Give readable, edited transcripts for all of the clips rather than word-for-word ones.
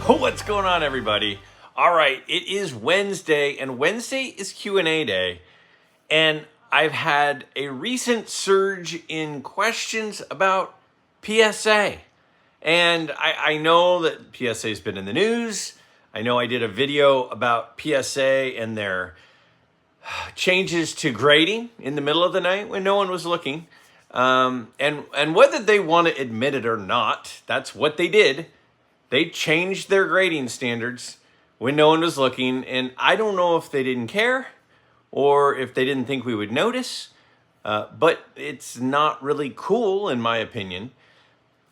What's going on, everybody? All right, it is Wednesday, and Wednesday is Q&A day, and I've had a recent surge in questions about PSA. And I know that PSA has been in the news. I know I did a video about PSA and their changes to grading in the middle of the night when no one was looking. And whether they want to admit it or not, that's what they did. They changed their grading standards when no one was looking, and I don't know if they didn't care or if they didn't think we would notice, but it's not really cool, in my opinion.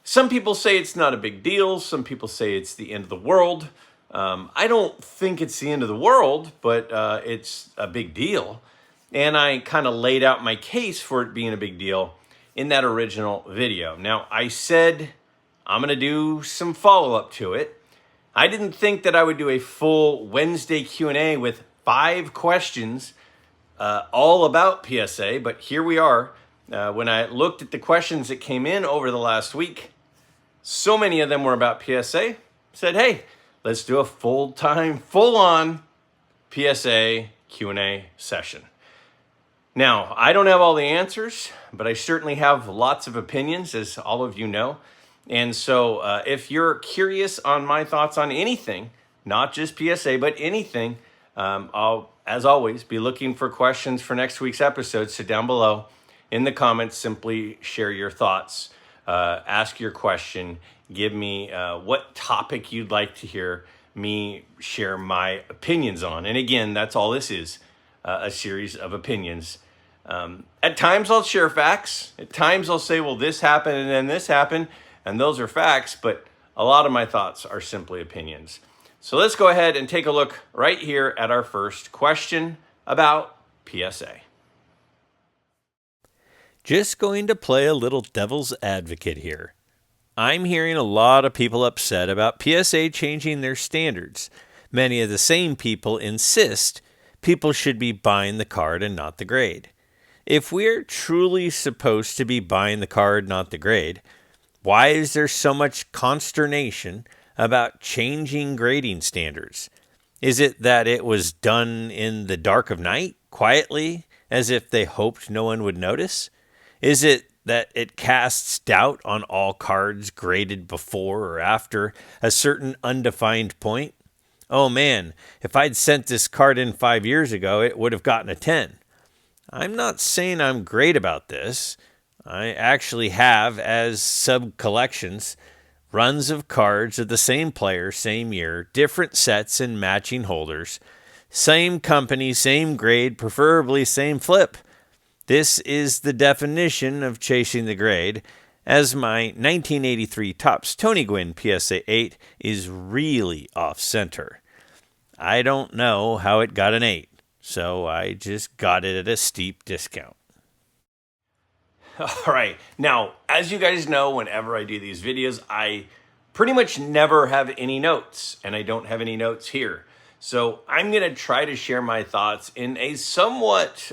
Some people say it's not a big deal. Some people say it's the end of the world. I don't think it's the end of the world, but it's a big deal. And I kind of laid out my case for it being a big deal in that original video. Now, I said I'm going to do some follow-up to it. I didn't think that I would do a full Wednesday Q&A with 5 questions all about PSA, but here we are. When I looked at the questions that came in over the last week, so many of them were about PSA. Said, hey, let's do a full-time, full-on PSA Q&A session. Now, I don't have all the answers, but I certainly have lots of opinions, as all of you know. And so if you're curious on my thoughts on anything, not just PSA, but anything, I'll, as always, be looking for questions for next week's episode. So down below in the comments, simply share your thoughts, ask your question, give me what topic you'd like to hear me share my opinions on. And again, that's all this is, a series of opinions. At times I'll share facts. At times I'll say, well, this happened and then this happened. And those are facts, but a lot of my thoughts are simply opinions. So let's go ahead and take a look right here at our first question about PSA. Just going to play a little devil's advocate here. I'm hearing a lot of people upset about PSA changing their standards. Many of the same people insist people should be buying the card and not the grade. If we're truly supposed to be buying the card, not the grade, why is there so much consternation about changing grading standards? Is it that it was done in the dark of night, quietly, as if they hoped no one would notice? Is it that it casts doubt on all cards graded before or after a certain undefined point? Oh man, if I'd sent this card in 5 years ago, it would have gotten a 10. I'm not saying I'm great about this. I actually have, as sub-collections, runs of cards of the same player, same year, different sets and matching holders, same company, same grade, preferably same flip. This is the definition of chasing the grade, as my 1983 Topps Tony Gwynn PSA 8 is really off-center. I don't know how it got an 8, so I just got it at a steep discount. All right. Now, as you guys know, whenever I do these videos, I pretty much never have any notes, and I don't have any notes here. So I'm going to try to share my thoughts in a somewhat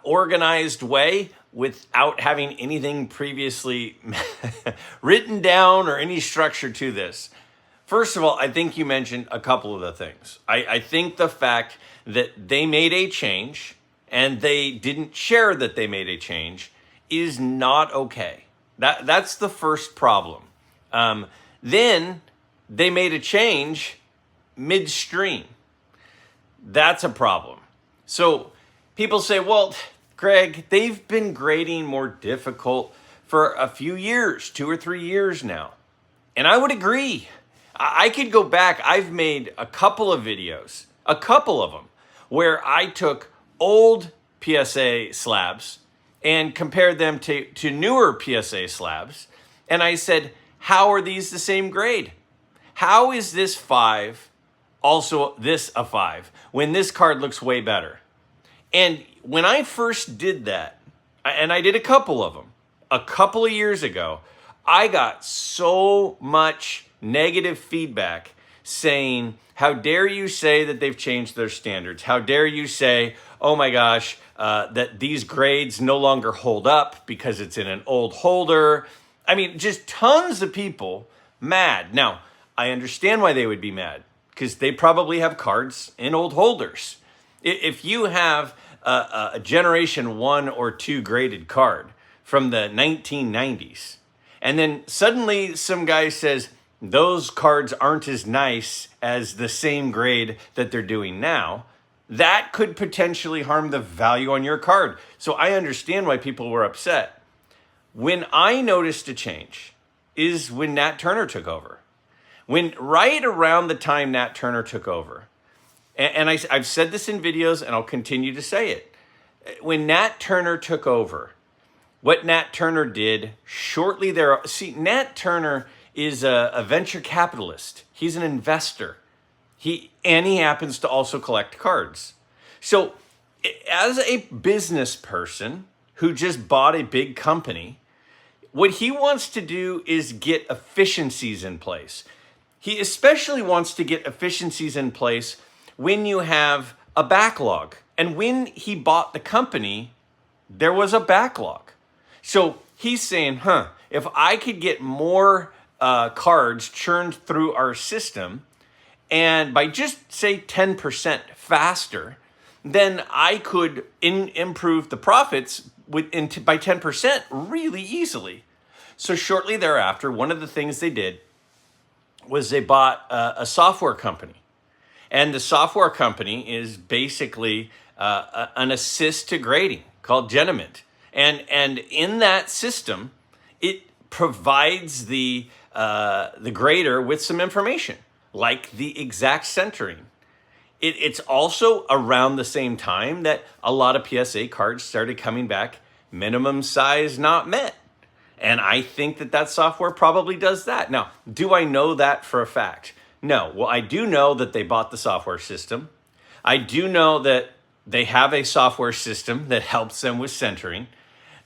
organized way without having anything previously written down or any structure to this. First of all, I think you mentioned a couple of the things. I think the fact that they made a change and they didn't share that they made a change is not okay. That's the first problem. Then they made a change midstream. That's a problem. So people say, well, Greg, they've been grading more difficult for a few years, 2 or 3 years now. And I would agree. I could go back. I've made a couple of videos, a couple of them, where I took old PSA slabs and compared them to newer PSA slabs. And I said, how are these the same grade? How is this 5 also this a 5 when this card looks way better? And when I first did that, and I did a couple of them, a couple of years ago, I got so much negative feedback saying, how dare you say that they've changed their standards? How dare you say, oh my gosh, that these grades no longer hold up because it's in an old holder? I mean, just tons of people mad. Now, I understand why they would be mad, because they probably have cards in old holders. If you have a generation 1 or 2 graded card from the 1990s, and then suddenly some guy says those cards aren't as nice as the same grade that they're doing now, that could potentially harm the value on your card. So I understand why people were upset. When I noticed a change is when Nat Turner took over. When right around the time Nat Turner took over, and I've said this in videos and I'll continue to say it. When Nat Turner took over, what Nat Turner did shortly there, see, Nat Turner is a venture capitalist. He's an investor. He happens to also collect cards. So as a business person who just bought a big company, what he wants to do is get efficiencies in place. He especially wants to get efficiencies in place when you have a backlog. And when he bought the company, there was a backlog. So he's saying, if I could get more cards churned through our system, and by just say 10% faster, then I could improve the profits by 10% really easily. So shortly thereafter, one of the things they did was they bought a software company. And the software company is basically an assist to grading called Genament. And in that system, it provides the grader with some information, like the exact centering. It's also around the same time that a lot of PSA cards started coming back, minimum size not met. And I think that software probably does that. Now, do I know that for a fact? No. Well, I do know that they bought the software system. I do know that they have a software system that helps them with centering.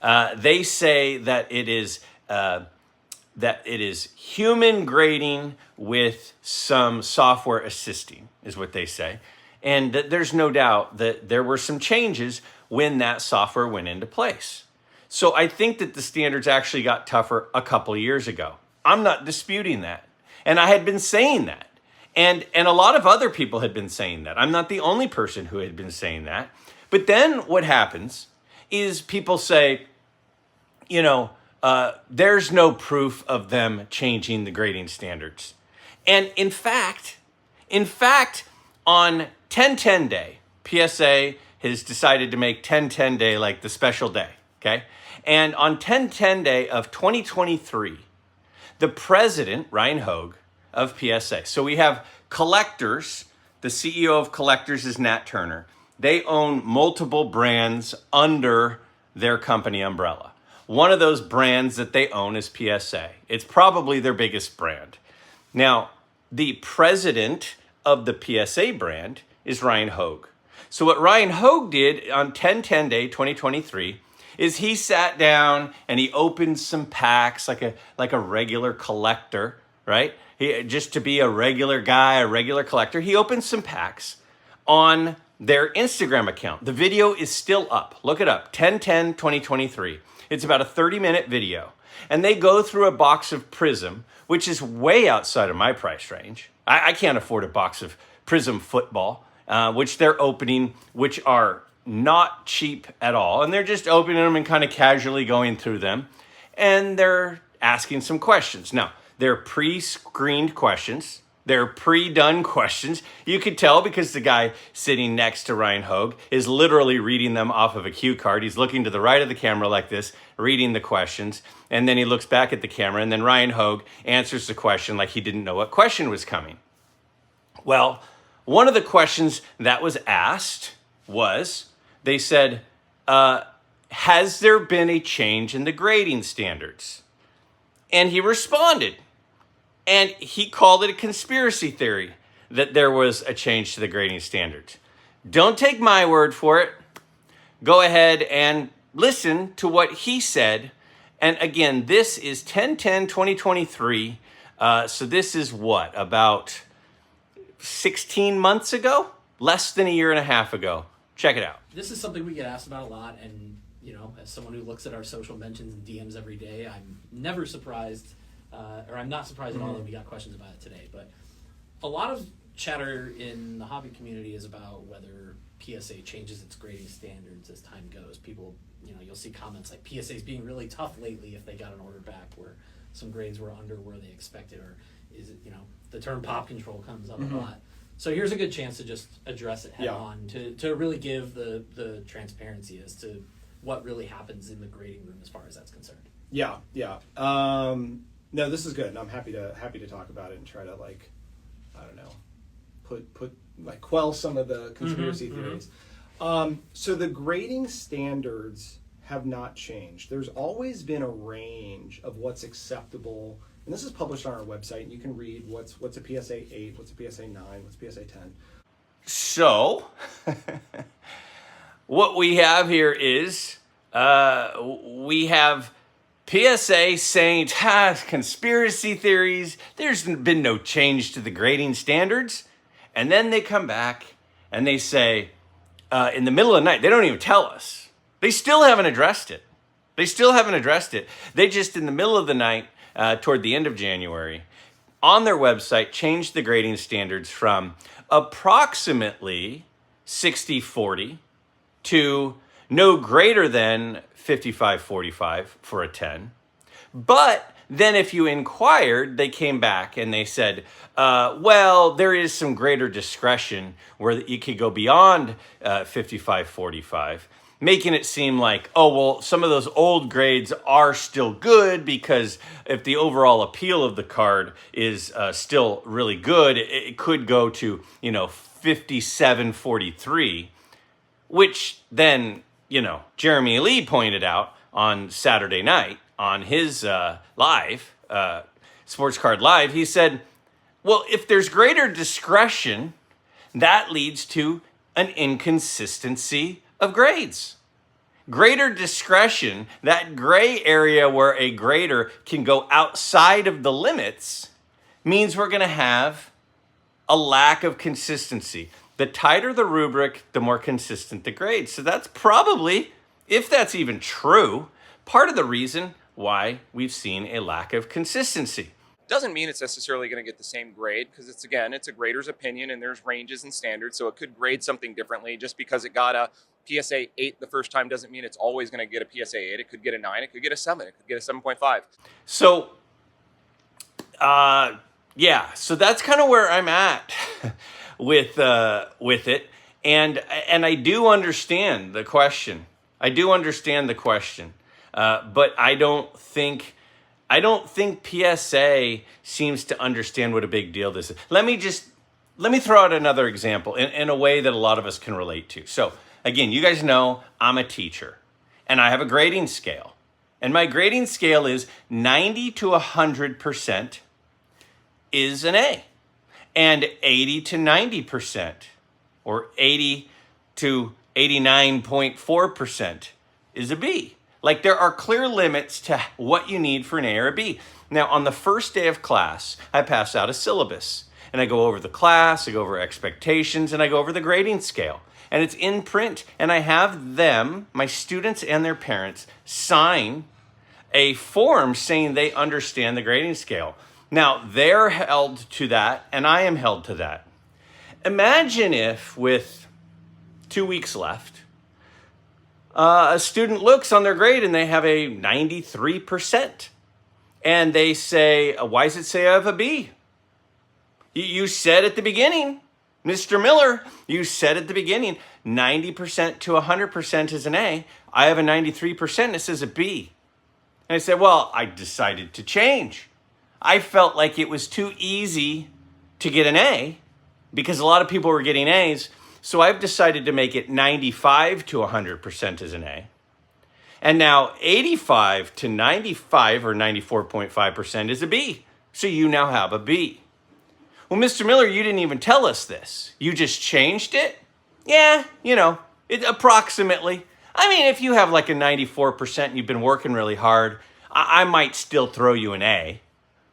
They say that it is human grading with some software assisting, is what they say. And that there's no doubt that there were some changes when that software went into place. So I think that the standards actually got tougher a couple of years ago. I'm not disputing that. And I had been saying that. And a lot of other people had been saying that. I'm not the only person who had been saying that. But then what happens is people say, there's no proof of them changing the grading standards. And in fact, on 10-10 day, PSA has decided to make 10-10 day like the special day, okay? And on 10-10 day of 2023, the president, Ryan Hogue, of PSA. So we have collectors. The CEO of collectors is Nat Turner. They own multiple brands under their company umbrella. One of those brands that they own is PSA. It's probably their biggest brand. Now, the president of the PSA brand is Ryan Hogue. So what Ryan Hogue did on 10-10 day 2023 is he sat down and he opened some packs like a regular collector, right? Just to be a regular guy, a regular collector, he opened some packs on their Instagram account. The video is still up. Look it up, 10-10-2023. It's about a 30-minute video. And they go through a box of Prism, which is way outside of my price range. I can't afford a box of Prism football, which they're opening, which are not cheap at all. And they're just opening them and kind of casually going through them. And they're asking some questions. Now, they're pre-screened questions. They're pre-done questions. You could tell because the guy sitting next to Ryan Hogue is literally reading them off of a cue card. He's looking to the right of the camera like this, reading the questions. And then he looks back at the camera, and then Ryan Hogue answers the question like he didn't know what question was coming. Well, one of the questions that was asked was, they said, has there been a change in the grading standards? And he responded. And he called it a conspiracy theory that there was a change to the grading standards. Don't take my word for it. Go ahead and listen to what he said. And again, this is 10-10-2023. So this is what, about 16 months ago? Less than a year and a half ago. Check it out. This is something we get asked about a lot. And, as someone who looks at our social mentions and DMs every day, I'm never surprised or I'm not surprised at all that we got questions about it today. But a lot of chatter in the hobby community is about whether PSA changes its grading standards as time goes. People, you'll see comments like PSA is being really tough lately if they got an order back where some grades were under where they expected, or is it, the term pop control comes up a lot. So here's a good chance to just address it head on, to really give the transparency as to what really happens in the grading room as far as that's concerned. Yeah. No, this is good. And I'm happy to talk about it and try to quell some of the conspiracy theories. So the grading standards have not changed. There's always been a range of what's acceptable, and this is published on our website, and you can read what's a PSA 8, what's a PSA 9, what's a PSA 10. So, what we have here is, we have PSA saying, conspiracy theories, there's been no change to the grading standards. And then they come back and they say, in the middle of the night, they don't even tell us. They still haven't addressed it. They just, in the middle of the night, toward the end of January, on their website, changed the grading standards from approximately 60-40 to no greater than 55-45 for a 10. But then if you inquired, they came back and they said, well, there is some greater discretion where you could go beyond 55-45, making it seem like, oh, well, some of those old grades are still good because if the overall appeal of the card is still really good, it could go to, 57-43, which then, Jeremy Lee pointed out on Saturday night on his live, Sports Card Live. He said, well, if there's greater discretion, that leads to an inconsistency of grades. Greater discretion, that gray area where a grader can go outside of the limits, means we're going to have a lack of consistency. The tighter the rubric, the more consistent the grade. So that's probably, if that's even true, part of the reason why we've seen a lack of consistency. Doesn't mean it's necessarily going to get the same grade, because it's a grader's opinion and there's ranges and standards, so it could grade something differently. Just because it got a PSA 8 the first time doesn't mean it's always going to get a PSA 8. It could get a 9, it could get a 7, it could get a 7.5. So, so that's kind of where I'm at with it, and I do understand the question. But I don't think PSA seems to understand what a big deal this is. Let me throw out another example in a way that a lot of us can relate to. So again, you guys know I'm a teacher and I have a grading scale. And my grading scale is 90 to 100% is an A. And 80 to 90% or 80 to 89.4% is a B. Like, there are clear limits to what you need for an A or a B. Now, on the first day of class, I pass out a syllabus. And I go over the class, I go over expectations, and I go over the grading scale. And it's in print. And I have them, my students and their parents, sign a form saying they understand the grading scale. Now, they're held to that, and I am held to that. Imagine if, with 2 weeks left, a student looks on their grade and they have a 93%. And they say, why does it say I have a B? You said at the beginning, Mr. Miller, you said at the beginning, 90% to 100% is an A. I have a 93%, it says a B. And I said, well, I decided to change. I felt like it was too easy to get an A because a lot of people were getting A's. So I've decided to make it 95 to 100% as an A. And now 85 to 95 or 94.5% is a B. So you now have a B. Well, Mr. Miller, you didn't even tell us this. You just changed it? Yeah, it approximately. I mean, if you have like a 94% and you've been working really hard, I might still throw you an A,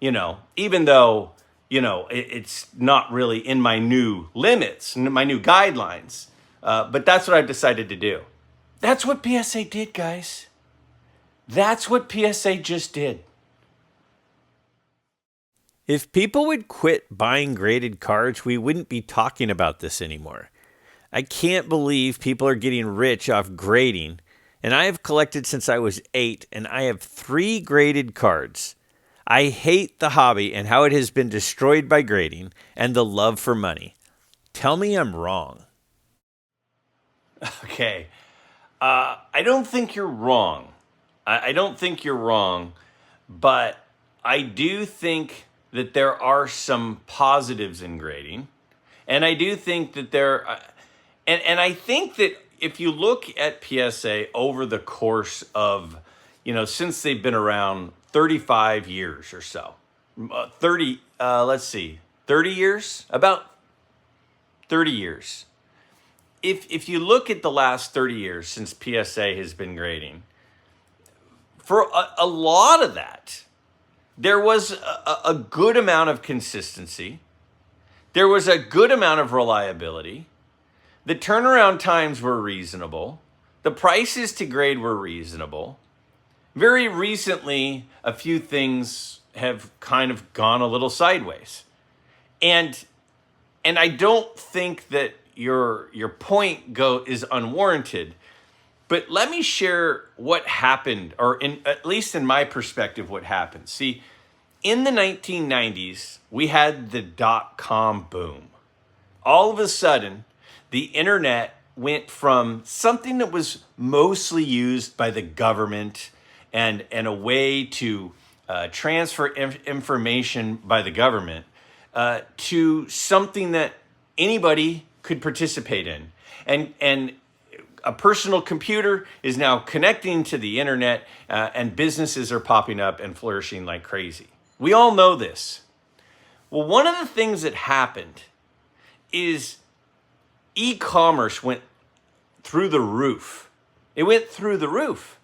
even though, it's not really in my new limits, my new guidelines. But that's what I've decided to do. That's what PSA did, guys. That's what PSA just did. If people would quit buying graded cards, we wouldn't be talking about this anymore. I can't believe people are getting rich off grading, and I have collected since I was 8, and I have 3 graded cards. I hate the hobby and how it has been destroyed by grading and the love for money. Tell me I'm wrong. Okay. I don't think you're wrong. I don't think you're wrong, but I do think that there are some positives in grading. And I do think that and I think that if you look at PSA over the course of, since they've been around 35 years or so, 30 years, about 30 years. If you look at the last 30 years since PSA has been grading, for a lot of that, there was a good amount of consistency. There was a good amount of reliability. The turnaround times were reasonable. The prices to grade were reasonable. Very recently, a few things have kind of gone a little sideways. And I don't think that your point is unwarranted. But let me share what happened, or at least in my perspective, what happened. See, in the 1990s, we had the dot-com boom. All of a sudden, the internet went from something that was mostly used by the government and a way to transfer information by the government to something that anybody could participate in. And a personal computer is now connecting to the internet, and businesses are popping up and flourishing like crazy. We all know this. Well, one of the things that happened is e-commerce went through the roof. It went through the roof.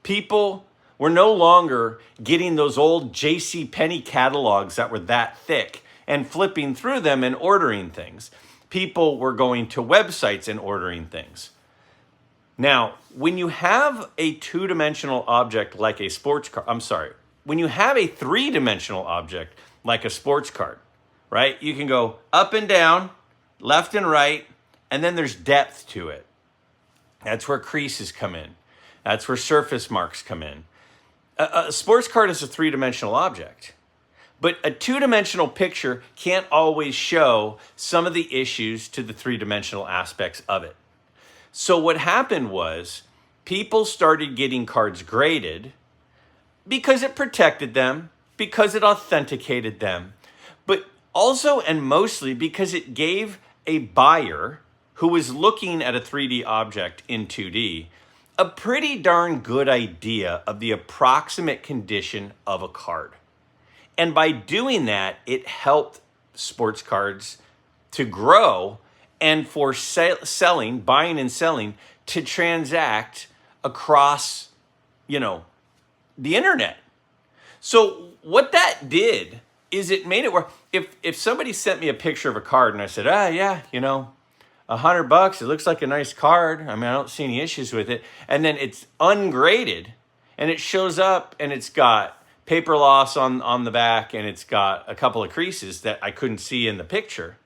People were no longer getting those old J.C. Penney catalogs that were that thick and flipping through them and ordering things. People were going to websites and ordering things. Now, when you have a two-dimensional object like a sports card, when you have a three-dimensional object like a sports card, right? You can go up and down, left and right, and then there's depth to it. That's where creases come in. That's where surface marks come in. A sports card is a three-dimensional object, but a two-dimensional picture can't always show some of the issues to the three-dimensional aspects of it. So what happened was people started getting cards graded because it protected them, because it authenticated them, but also and mostly because it gave a buyer who was looking at a 3D object in 2D a pretty darn good idea of the approximate condition of a card. And by doing that, it helped sports cards to grow and for buying and selling, to transact across, the internet. So what that did is it made it where if somebody sent me a picture of a card and I said, yeah, $100, it looks like a nice card. I don't see any issues with it. And then it's ungraded and it shows up and it's got paper loss on the back and it's got a couple of creases that I couldn't see in the picture.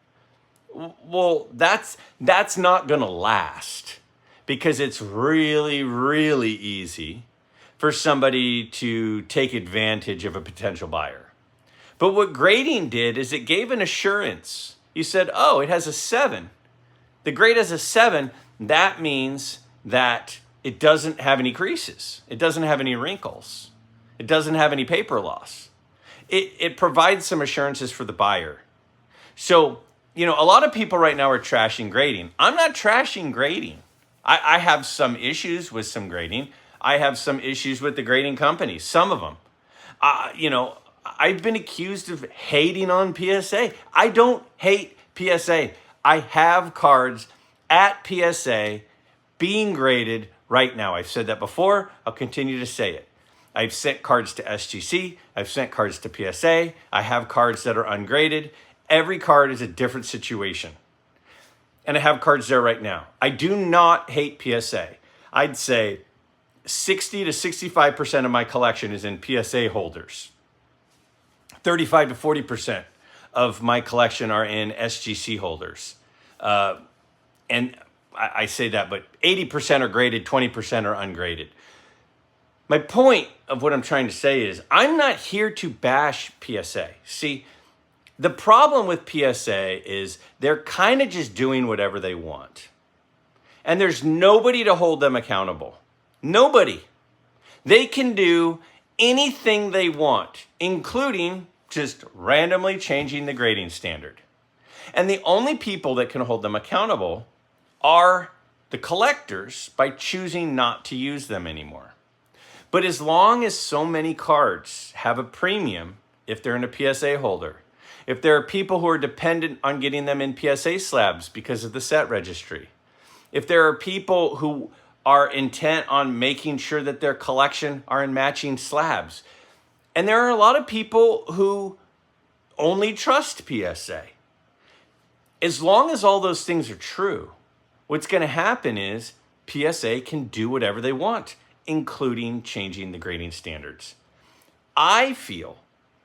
Well, that's not going to last, because it's really, really easy for somebody to take advantage of a potential buyer. But what grading did is it gave an assurance. You said, oh, it has a 7. The grade has a 7. That means that it doesn't have any creases. It doesn't have any wrinkles. It doesn't have any paper loss. It provides some assurances for the buyer. So, a lot of people right now are trashing grading. I'm not trashing grading. I have some issues with some grading. I have some issues with the grading companies, some of them. I've been accused of hating on PSA. I don't hate PSA. I have cards at PSA being graded right now. I've said that before. I'll continue to say it. I've sent cards to SGC. I've sent cards to PSA. I have cards that are ungraded. Every card is a different situation. And I have cards there right now. I do not hate PSA. I'd say 60 to 65% of my collection is in PSA holders. 35 to 40% of my collection are in SGC holders. And I say that, but 80% are graded, 20% are ungraded. My point of what I'm trying to say is I'm not here to bash PSA. See, the problem with PSA is they're kind of just doing whatever they want. And there's nobody to hold them accountable. Nobody. They can do anything they want, including just randomly changing the grading standard. And the only people that can hold them accountable are the collectors by choosing not to use them anymore. But as long as so many cards have a premium, if they're in a PSA holder, if there are people who are dependent on getting them in PSA slabs because of the set registry, if there are people who are intent on making sure that their collection are in matching slabs, and there are a lot of people who only trust PSA. As long as all those things are true, what's going to happen is PSA can do whatever they want, including changing the grading standards. I feel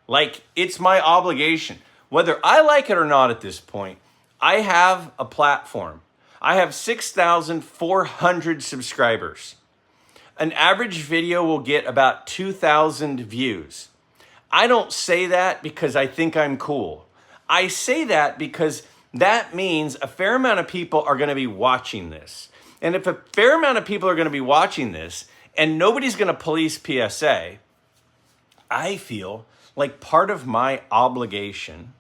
like it's my obligation, whether I like it or not at this point. I have a platform. I have 6,400 subscribers. An average video will get about 2,000 views. I don't say that because I think I'm cool. I say that because that means a fair amount of people are going to be watching this. And if a fair amount of people are going to be watching this and nobody's going to police PSA, I feel like part of my obligation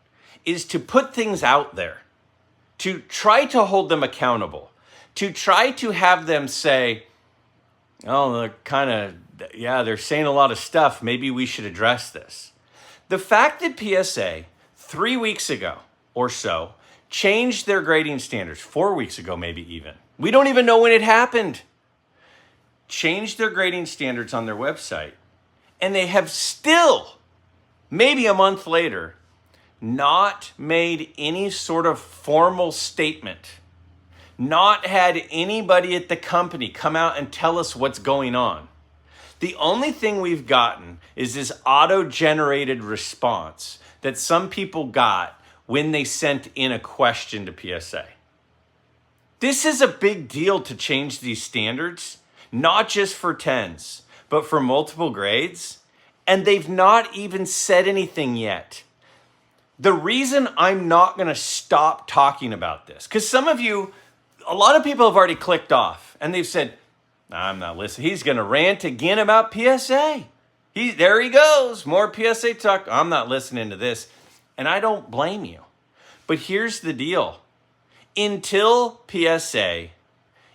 is to put things out there, to try to hold them accountable, to try to have them say, oh, they're saying a lot of stuff. Maybe we should address this. The fact that PSA 3 weeks ago or so changed their grading standards, 4 weeks ago maybe even, we don't even know when it happened, changed their grading standards on their website, and they have still, maybe a month later, not made any sort of formal statement, not had anybody at the company come out and tell us what's going on. The only thing we've gotten is this auto-generated response that some people got when they sent in a question to PSA. This is a big deal to change these standards, not just for 10s, but for multiple grades, and they've not even said anything yet. The reason I'm not going to stop talking about this, because some of you, a lot of people have already clicked off and they've said, I'm not listening. He's going to rant again about PSA. There he goes. More PSA talk. I'm not listening to this. And I don't blame you. But here's the deal. Until PSA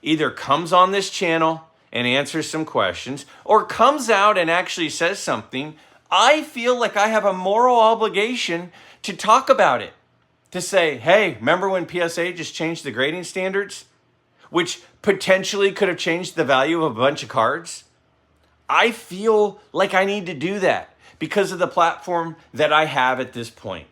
either comes on this channel and answers some questions or comes out and actually says something, I feel like I have a moral obligation to talk about it. To say, hey, remember when PSA just changed the grading standards? Which potentially could have changed the value of a bunch of cards? I feel like I need to do that because of the platform that I have at this point.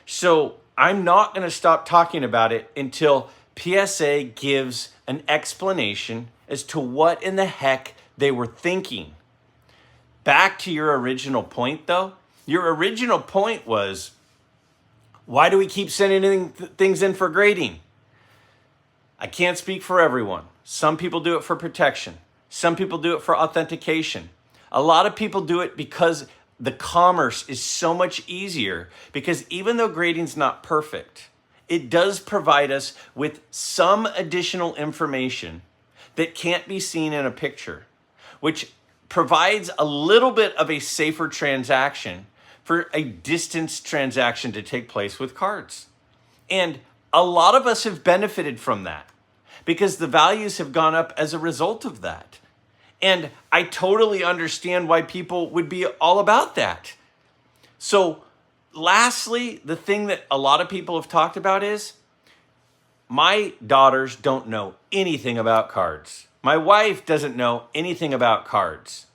So I'm not going to stop talking about it until PSA gives an explanation as to what in the heck they were thinking. Back to your original point, though. Your original point was, why do we keep sending things in for grading? I can't speak for everyone. Some people do it for protection. Some people do it for authentication. A lot of people do it because the commerce is so much easier, because even though grading's not perfect, it does provide us with some additional information that can't be seen in a picture, which provides a little bit of a safer transaction for a distance transaction to take place with cards. And a lot of us have benefited from that because the values have gone up as a result of that. And I totally understand why people would be all about that. So lastly, the thing that a lot of people have talked about is my daughters don't know anything about cards. My wife doesn't know anything about cards.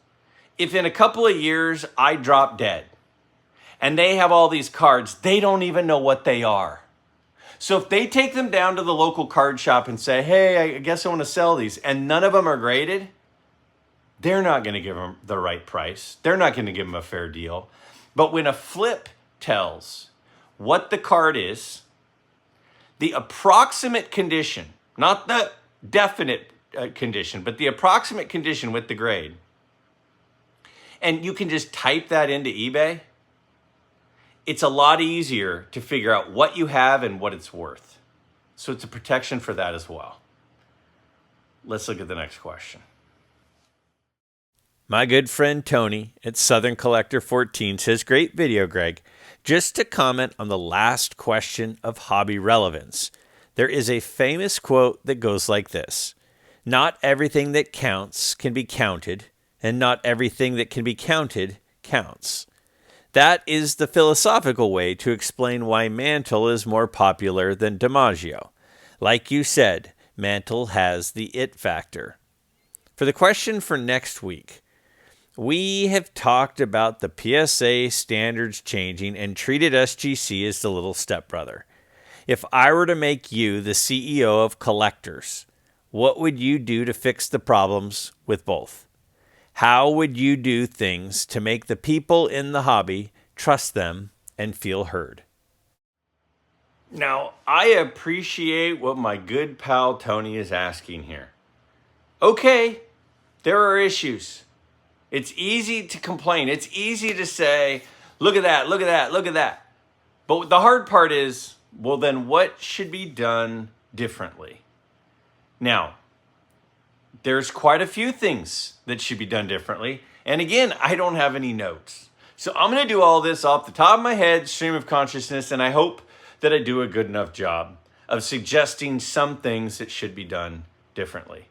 If in a couple of years I drop dead and they have all these cards, they don't even know what they are. So if they take them down to the local card shop and say, hey, I guess I want to sell these, and none of them are graded, they're not going to give them the right price. They're not going to give them a fair deal. But when a flip tells what the card is, the approximate condition, not the definite condition, but the approximate condition with the grade, and you can just type that into eBay, it's a lot easier to figure out what you have and what it's worth. So it's a protection for that as well. Let's look at the next question. My good friend Tony at Southern Collector 14 says, great video, Greg. Just to comment on the last question of hobby relevance, there is a famous quote that goes like this: not everything that counts can be counted, and not everything that can be counted counts. That is the philosophical way to explain why Mantle is more popular than DiMaggio. Like you said, Mantle has the it factor. For the question for next week, we have talked about the PSA standards changing and treated SGC as the little stepbrother. If I were to make you the CEO of Collectors, what would you do to fix the problems with both? How would you do things to make the people in the hobby trust them and feel heard? Now, I appreciate what my good pal Tony is asking here. Okay, there are issues. It's easy to complain. It's easy to say, look at that, look at that, look at that. But the hard part is, well, then what should be done differently? Now, there's quite a few things that should be done differently. And again, I don't have any notes. So I'm going to do all this off the top of my head, stream of consciousness, and I hope that I do a good enough job of suggesting some things that should be done differently.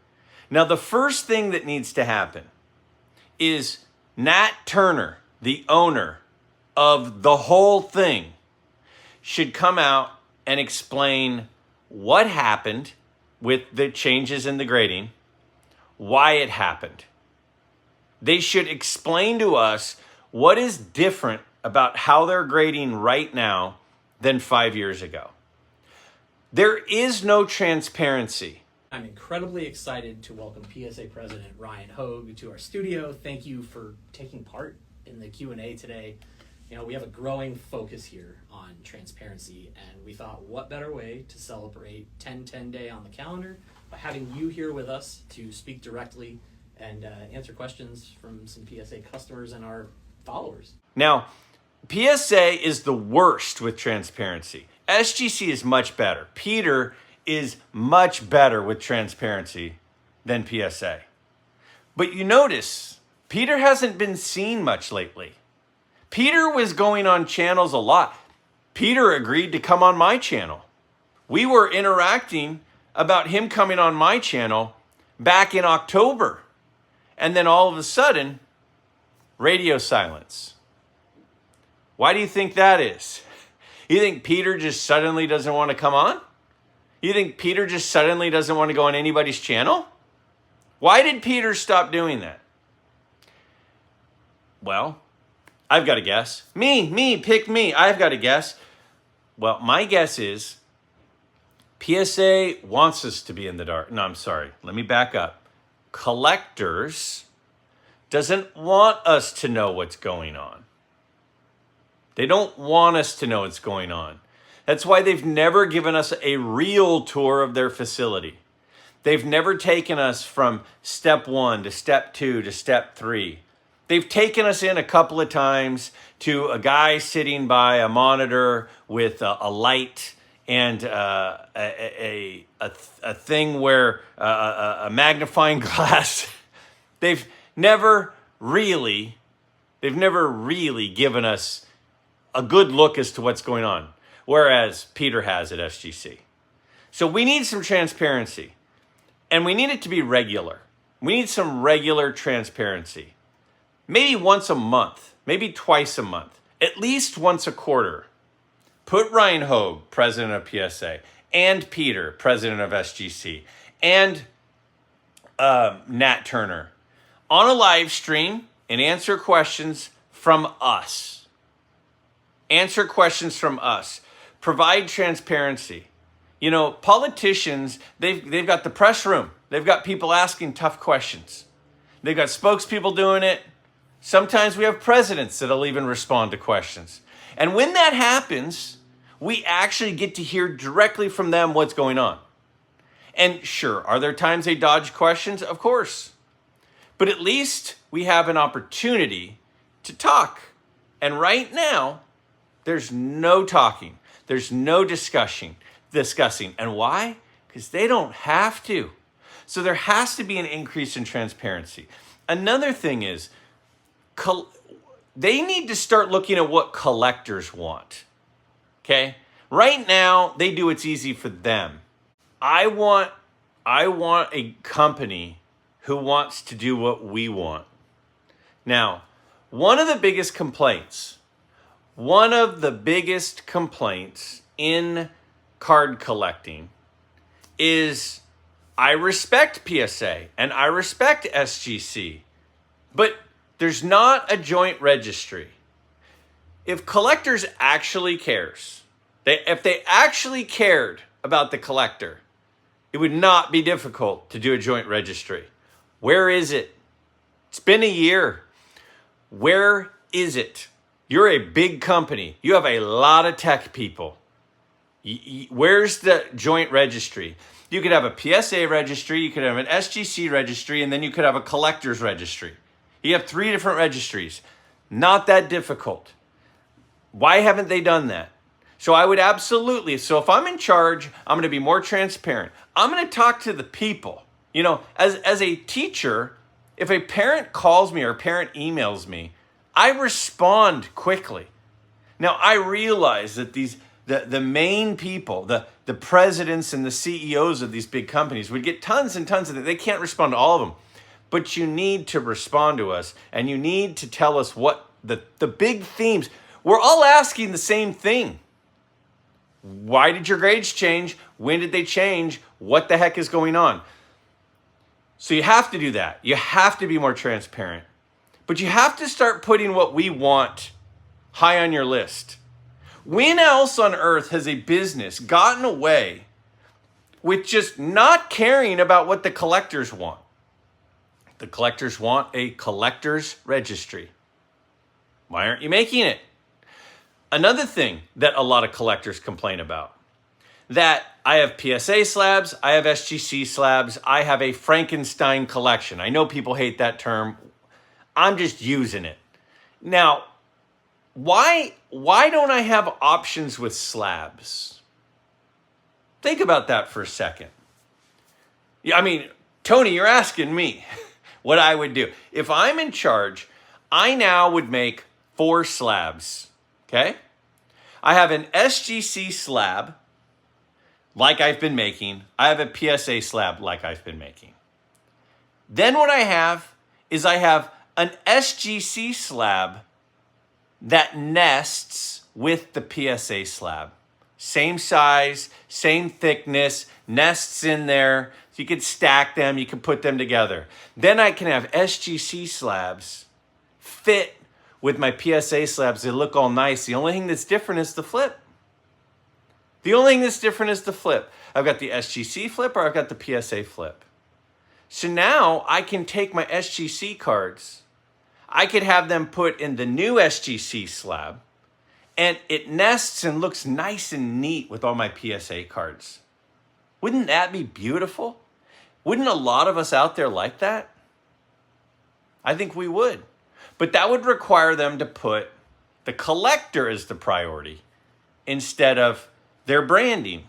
Now, the first thing that needs to happen is Nat Turner, the owner of the whole thing, should come out and explain what happened with the changes in the grading, why it happened. They should explain to us what is different about how they're grading right now than 5 years ago. There is no transparency. I'm incredibly excited to welcome PSA President Ryan Hogue to our studio. Thank you for taking part in the Q&A today. You know, we have a growing focus here on transparency, and we thought, what better way to celebrate 10-10 Day on the calendar by having you here with us to speak directly and answer questions from some PSA customers and our followers. Now, PSA is the worst with transparency. SGC is much better. Peter is much better with transparency than PSA. But you notice, Peter hasn't been seen much lately. Peter was going on channels a lot. Peter agreed to come on my channel. We were interacting about him coming on my channel back in October. And then all of a sudden, radio silence. Why do you think that is? You think Peter just suddenly doesn't want to come on? You think Peter just suddenly doesn't want to go on anybody's channel? Why did Peter stop doing that? Well, I've got a guess. Pick me. I've got a guess. Well, my guess is PSA wants us to be in the dark. No, I'm sorry. Let me back up. Collectors doesn't want us to know what's going on. They don't want us to know what's going on. That's why they've never given us a real tour of their facility. They've never taken us from step 1 to step 2 to step 3. They've taken us in a couple of times to a guy sitting by a monitor with a light and a thing where a magnifying glass. They've never really given us a good look as to what's going on, whereas Peter has at SGC. So we need some transparency, and we need it to be regular. We need some regular transparency. Maybe once a month, maybe twice a month, at least once a quarter. Put Ryan Hogue, president of PSA, and Peter, president of SGC, and Nat Turner on a live stream and answer questions from us. Answer questions from us. Provide transparency. You know, politicians, they've got the press room. They've got people asking tough questions. They've got spokespeople doing it. Sometimes we have presidents that'll even respond to questions. And when that happens, we actually get to hear directly from them what's going on. And sure, are there times they dodge questions? Of course. But at least we have an opportunity to talk. And right now, there's no talking. There's no discussing. And why? Because they don't have to. So there has to be an increase in transparency. Another thing is, they need to start looking at what collectors want. Okay? Right now, they do what's easy for them. I want a company who wants to do what we want. Now, one of the biggest complaints in card collecting is I respect PSA and I respect SGC, but there's not a joint registry. If collectors actually cares, if they actually cared about the collector, it would not be difficult to do a joint registry. Where is it? It's been a year. Where is it? You're a big company. You have a lot of tech people. Where's the joint registry? You could have a PSA registry, you could have an SGC registry, and then you could have a collector's registry. You have 3 different registries. Not that difficult. Why haven't they done that? So I would absolutely, so if I'm in charge, I'm going to be more transparent. I'm going to talk to the people. You know, as a teacher, if a parent calls me or a parent emails me, I respond quickly. Now, I realize that the main people, the presidents and the CEOs of these big companies would get tons and tons of it. They can't respond to all of them. But you need to respond to us, and you need to tell us what the big themes. We're all asking the same thing. Why did your grades change? When did they change? What the heck is going on? So you have to do that. You have to be more transparent. But you have to start putting what we want high on your list. When else on earth has a business gotten away with just not caring about what the collectors want? The collectors want a collector's registry. Why aren't you making it? Another thing that a lot of collectors complain about, that I have PSA slabs, I have SGC slabs, I have a Frankenstein collection. I know people hate that term. I'm just using it. Now, why don't I have options with slabs? Think about that for a second. I mean, Tony, you're asking me what I would do. If I'm in charge, I now would make 4 slabs. Okay? I have an SGC slab, like I've been making. I have a PSA slab, like I've been making. Then what I have is I have an SGC slab that nests with the PSA slab. Same size, same thickness, nests in there. So you can stack them, you can put them together. Then I can have SGC slabs fit with my PSA slabs. They look all nice. The only thing that's different is the flip. The only thing that's different is the flip. I've got the SGC flip or I've got the PSA flip. So now I can take my SGC cards. I could have them put in the new SGC slab, and it nests and looks nice and neat with all my PSA cards. Wouldn't that be beautiful? Wouldn't a lot of us out there like that? I think we would. But that would require them to put the collector as the priority instead of their branding.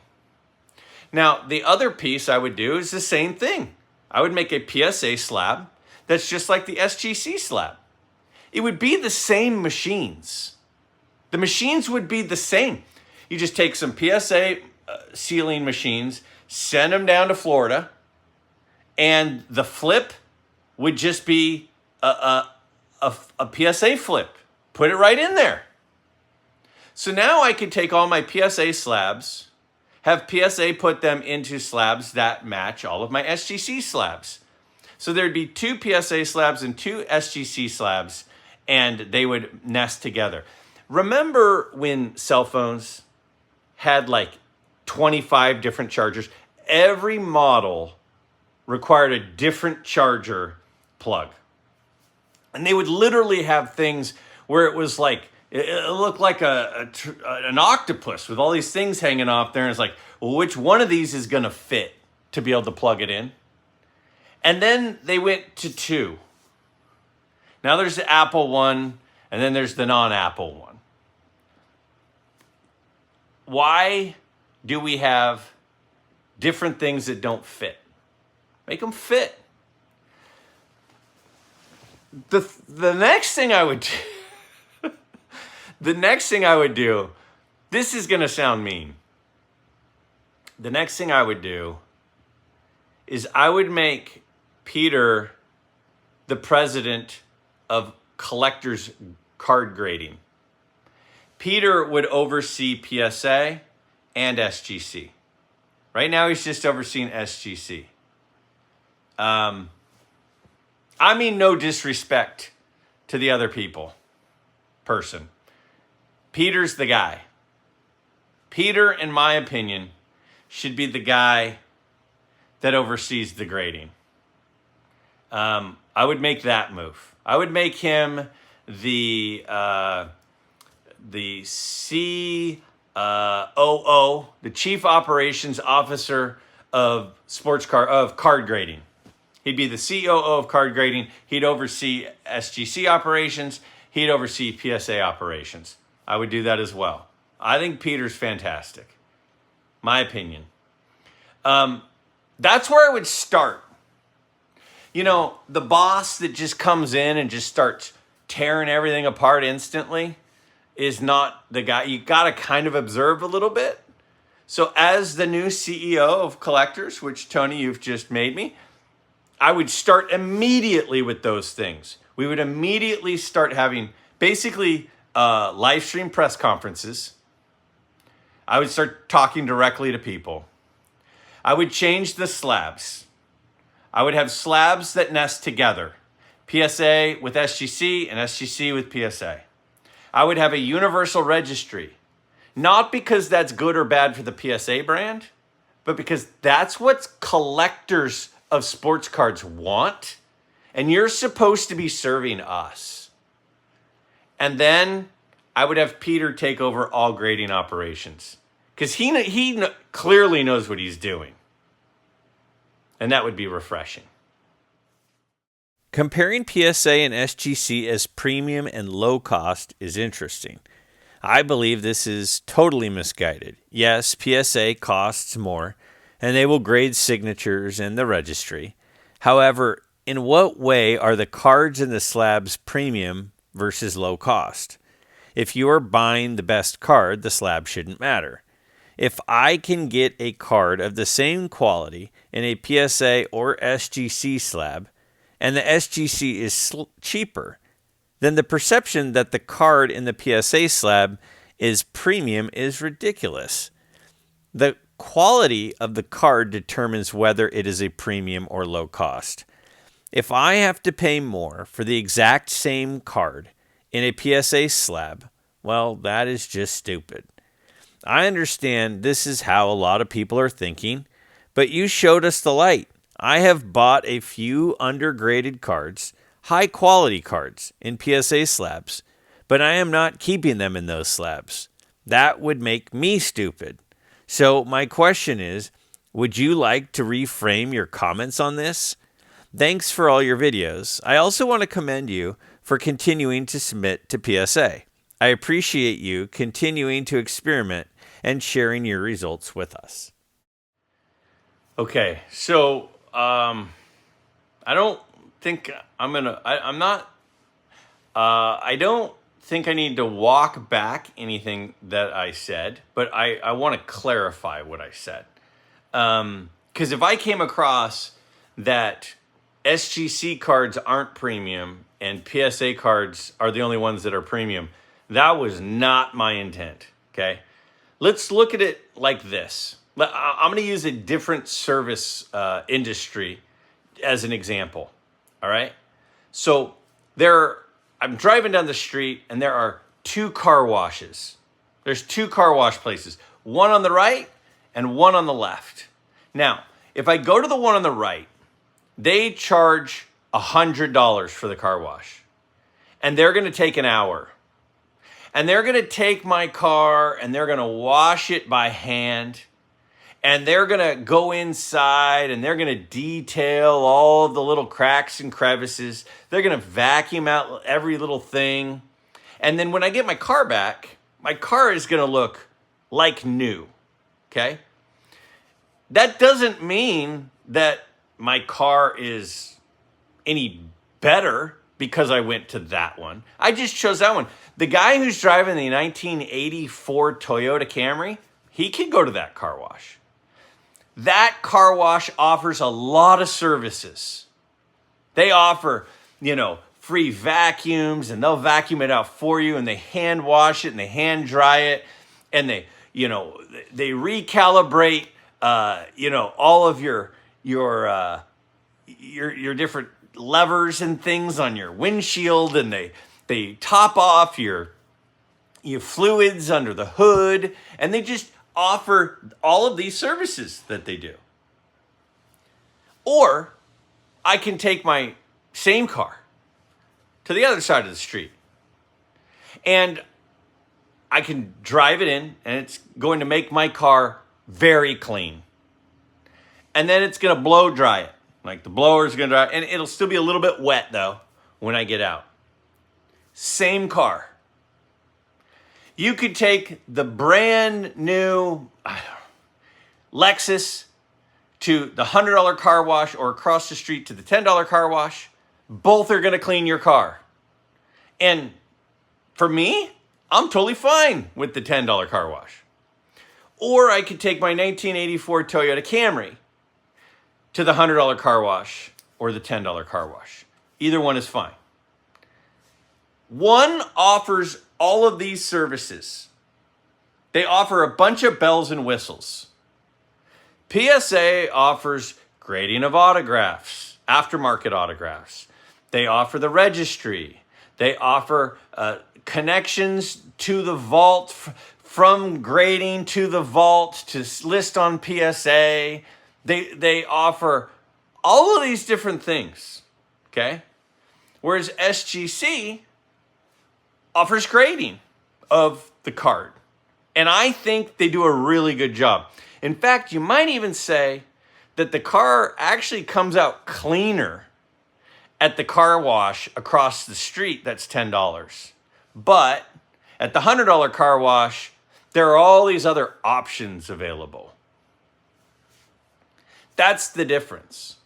Now, the other piece I would do is the same thing. I would make a PSA slab that's just like the SGC slab. It would be the same machines. The machines would be the same. You just take some PSA sealing machines, send them down to Florida, and the flip would just be a PSA flip. Put it right in there. So now I could take all my PSA slabs, have PSA put them into slabs that match all of my SGC slabs. So there'd be 2 PSA slabs and 2 SGC slabs, and they would nest together. Remember when cell phones had like 25 different chargers? Every model required a different charger plug. And they would literally have things where it was like It looked like an octopus with all these things hanging off there. And it's like, well, which one of these is going to fit to be able to plug it in? And then they went to 2. Now there's the Apple one, and then there's the non-Apple one. Why do we have different things that don't fit? Make them fit. The next thing I would do, this is going to sound mean. The next thing I would do is I would make Peter the president of collectors card grading. Peter would oversee PSA and SGC. Right now he's just overseeing SGC. I mean no disrespect to the other person. Peter's the guy. Peter, in my opinion, should be the guy that oversees the grading. I would make that move. I would make him the COO, the Chief Operations Officer of card grading. He'd be the COO of card grading. He'd oversee SGC operations. He'd oversee PSA operations. I would do that as well. I think Peter's fantastic. My opinion. That's where I would start. You know, the boss that just comes in and just starts tearing everything apart instantly is not the guy. You got to kind of observe a little bit. So as the new CEO of Collectors, which Tony, you've just made me, I would start immediately with those things. We would immediately start having basically live stream press conferences. I would start talking directly to people. I would change the slabs. I would have slabs that nest together. PSA with SGC and SGC with PSA. I would have a universal registry. Not because that's good or bad for the PSA brand, but because that's what collectors of sports cards want. And you're supposed to be serving us. And then I would have Peter take over all grading operations. Because he clearly knows what he's doing. And that would be refreshing. Comparing PSA and SGC as premium and low cost is interesting. I believe this is totally misguided. Yes, PSA costs more, and they will grade signatures and the registry. However, in what way are the cards and the slabs premium versus low cost? If you are buying the best card, the slab shouldn't matter. If I can get a card of the same quality in a PSA or SGC slab, and the SGC is cheaper, then the perception that the card in the PSA slab is premium is ridiculous. The quality of the card determines whether it is a premium or low cost. If I have to pay more for the exact same card in a PSA slab, well, that is just stupid. I understand this is how a lot of people are thinking, but you showed us the light. I have bought a few undergraded cards, high quality cards in PSA slabs, but I am not keeping them in those slabs. That would make me stupid. So my question is, would you like to reframe your comments on this? Thanks for all your videos. I also want to commend you for continuing to submit to PSA. I appreciate you continuing to experiment and sharing your results with us. Okay, so I don't think I don't think I need to walk back anything that I said, but I want to clarify what I said. Because if I came across that SGC cards aren't premium and PSA cards are the only ones that are premium, that was not my intent, okay? Let's look at it like this. I'm going to use a different service industry as an example, all right? So I'm driving down the street and there are 2 car washes. There's 2 car wash places, one on the right and one on the left. Now, if I go to the one on the right, they charge $100 for the car wash and they're going to take an hour. And they're going to take my car and they're going to wash it by hand. And they're going to go inside and they're going to detail all of the little cracks and crevices. They're going to vacuum out every little thing. And then when I get my car back, my car is going to look like new. Okay? That doesn't mean that my car is any better because I went to that one. I just chose that one. The guy who's driving the 1984 Toyota Camry, he can go to that car wash. That car wash offers a lot of services. They offer, free vacuums, and they'll vacuum it out for you, and they hand wash it and they hand dry it, and they recalibrate all of your different levers and things on your windshield, and they top off your fluids under the hood, and they just offer all of these services that they do. Or I can take my same car to the other side of the street, and I can drive it in, and it's going to make my car very clean. And then it's going to blow dry it. Like the blower is going to dry, and it'll still be a little bit wet though when I get out. Same car. You could take the brand new Lexus to the $100 car wash, or across the street to the $10 car wash. Both are going to clean your car. And for me, I'm totally fine with the $10 car wash. Or I could take my 1984 Toyota Camry to the $100 car wash or the $10 car wash. Either one is fine. One offers all of these services. They offer a bunch of bells and whistles. PSA offers grading of autographs, aftermarket autographs. They offer the registry. They offer connections to the vault, from grading to the vault to list on PSA. They offer all of these different things, okay? Whereas SGC offers grading of the card. And I think they do a really good job. In fact, you might even say that the car actually comes out cleaner at the car wash across the street. That's $10. But at the $100 car wash, there are all these other options available. That's the difference.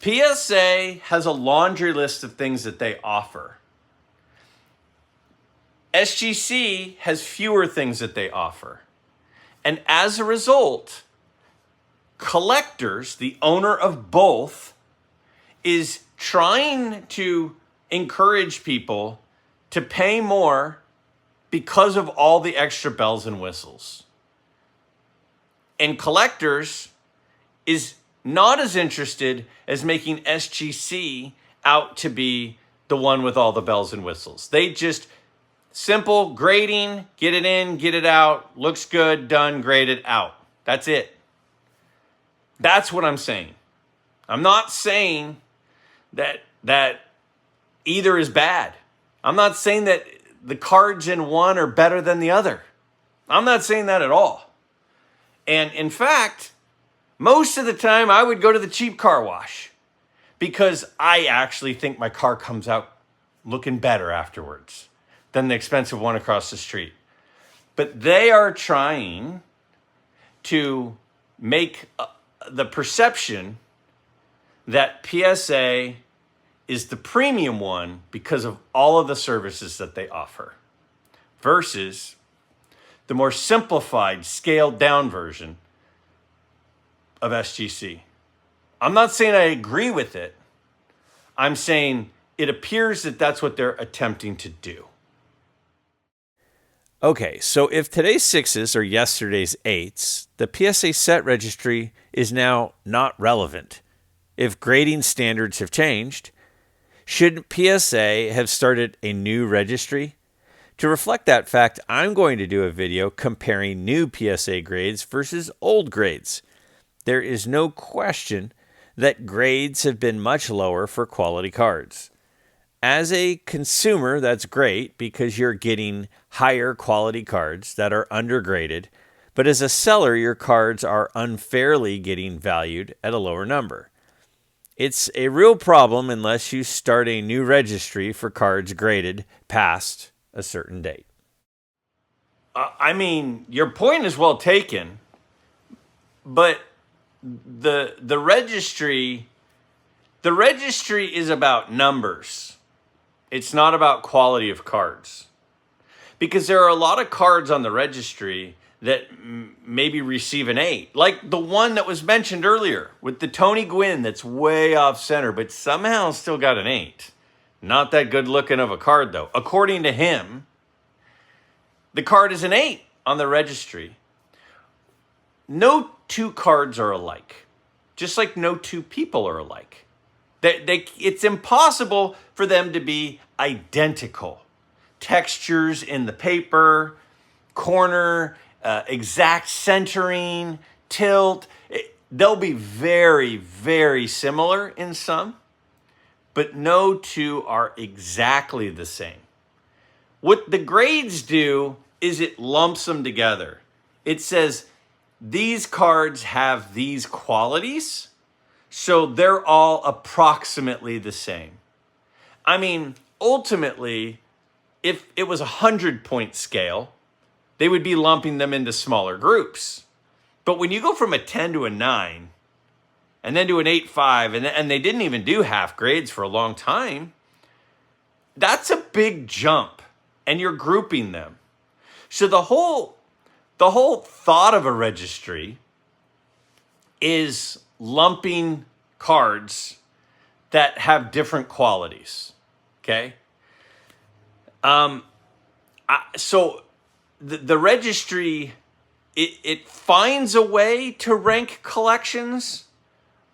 PSA has a laundry list of things that they offer. SGC has fewer things that they offer. And as a result, Collectors, the owner of both, is trying to encourage people to pay more because of all the extra bells and whistles. And Collectors is not as interested as making SGC out to be the one with all the bells and whistles. They just simple grading, get it in, get it out, looks good, done, graded, out. That's it. That's what I'm saying. I'm not saying that either is bad. I'm not saying that the cards in one are better than the other. I'm not saying that at all. And in fact, most of the time I would go to the cheap car wash because I actually think my car comes out looking better afterwards than the expensive one across the street. But they are trying to make the perception that PSA is the premium one because of all of the services that they offer versus the more simplified, scaled down version of SGC. I'm not saying I agree with it. I'm saying it appears that that's what they're attempting to do. Okay, so if today's 6s are yesterday's 8s, the PSA set registry is now not relevant. If grading standards have changed, shouldn't PSA have started a new registry? To reflect that fact, I'm going to do a video comparing new PSA grades versus old grades. There is no question that grades have been much lower for quality cards. As a consumer, that's great because you're getting higher quality cards that are undergraded. But as a seller, your cards are unfairly getting valued at a lower number. It's a real problem unless you start a new registry for cards graded past a certain date. I mean, your point is well taken, but the registry is about numbers. It's not about quality of cards. Because there are a lot of cards on the registry that maybe receive an 8. Like the one that was mentioned earlier with the Tony Gwynn that's way off center, but somehow still got an 8. Not that good looking of a card though. According to him, the card is an 8 on the registry. No two cards are alike. Just like no two people are alike. It's impossible for them to be identical. Textures in the paper, corner, exact centering, tilt. They'll be very, very similar in some, but no two are exactly the same. What the grades do is it lumps them together. It says these cards have these qualities, so they're all approximately the same. I mean, ultimately, if it was a 100-point scale, they would be lumping them into smaller groups. But when you go from a 10 to a 9, and then to an 8.5, and they didn't even do half grades for a long time, that's a big jump, and you're grouping them. So the whole thought of a registry is lumping cards that have different qualities, okay? So the registry, it finds a way to rank collections,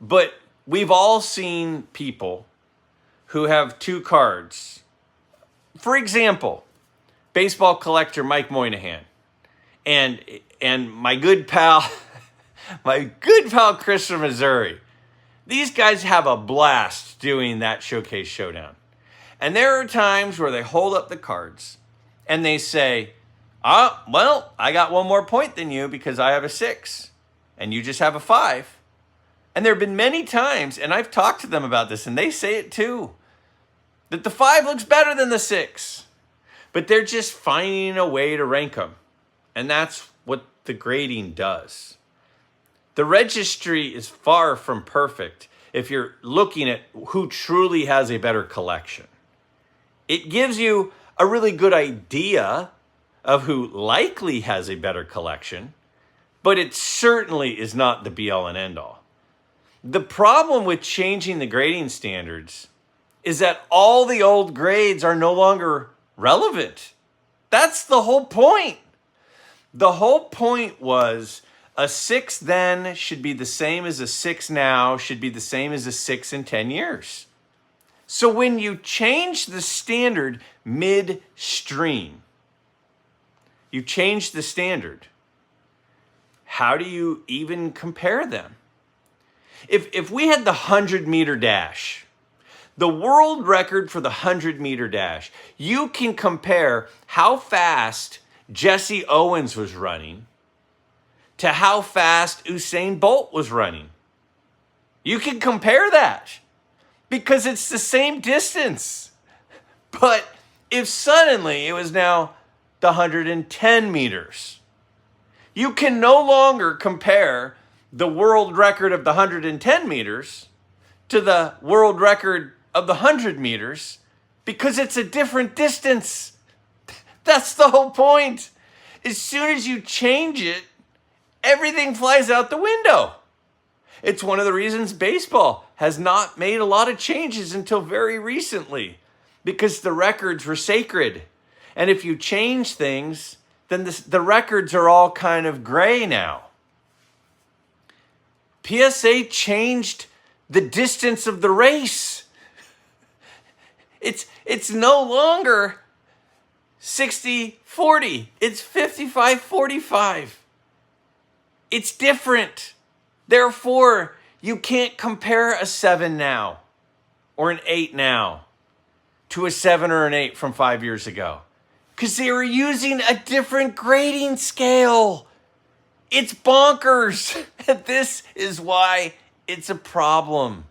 but we've all seen people who have two cards. For example, baseball collector Mike Moynihan and my good pal, Chris from Missouri. These guys have a blast doing that Showcase Showdown. And there are times where they hold up the cards and they say, well, I got one more point than you because I have a 6 and you just have a 5. And there have been many times, and I've talked to them about this and they say it too, that the 5 looks better than the 6. But they're just finding a way to rank them. And that's what the grading does. The registry is far from perfect if you're looking at who truly has a better collection. It gives you a really good idea of who likely has a better collection, but it certainly is not the be-all and end-all. The problem with changing the grading standards is that all the old grades are no longer relevant. That's the whole point. The whole point was a 6 then should be the same as a 6 now, should be the same as a 6 in 10 years. So when you change the standard midstream, you change the standard, how do you even compare them? If we had the 100-meter dash, the world record for the 100-meter dash, you can compare how fast Jesse Owens was running to how fast Usain Bolt was running. You can compare that because it's the same distance. But if suddenly it was now the 110 meters, you can no longer compare the world record of the 110 meters to the world record of the 100 meters because it's a different distance. That's the whole point. As soon as you change it, everything flies out the window. It's one of the reasons baseball has not made a lot of changes until very recently, because the records were sacred. And if you change things, then the records are all kind of gray now. PSA changed the distance of the race. It's no longer 60-40. It's 55-45. It's different. Therefore, you can't compare a 7 now or an 8 now to a 7 or an 8 from 5 years ago? Because they were using a different grading scale. It's bonkers. This is why it's a problem.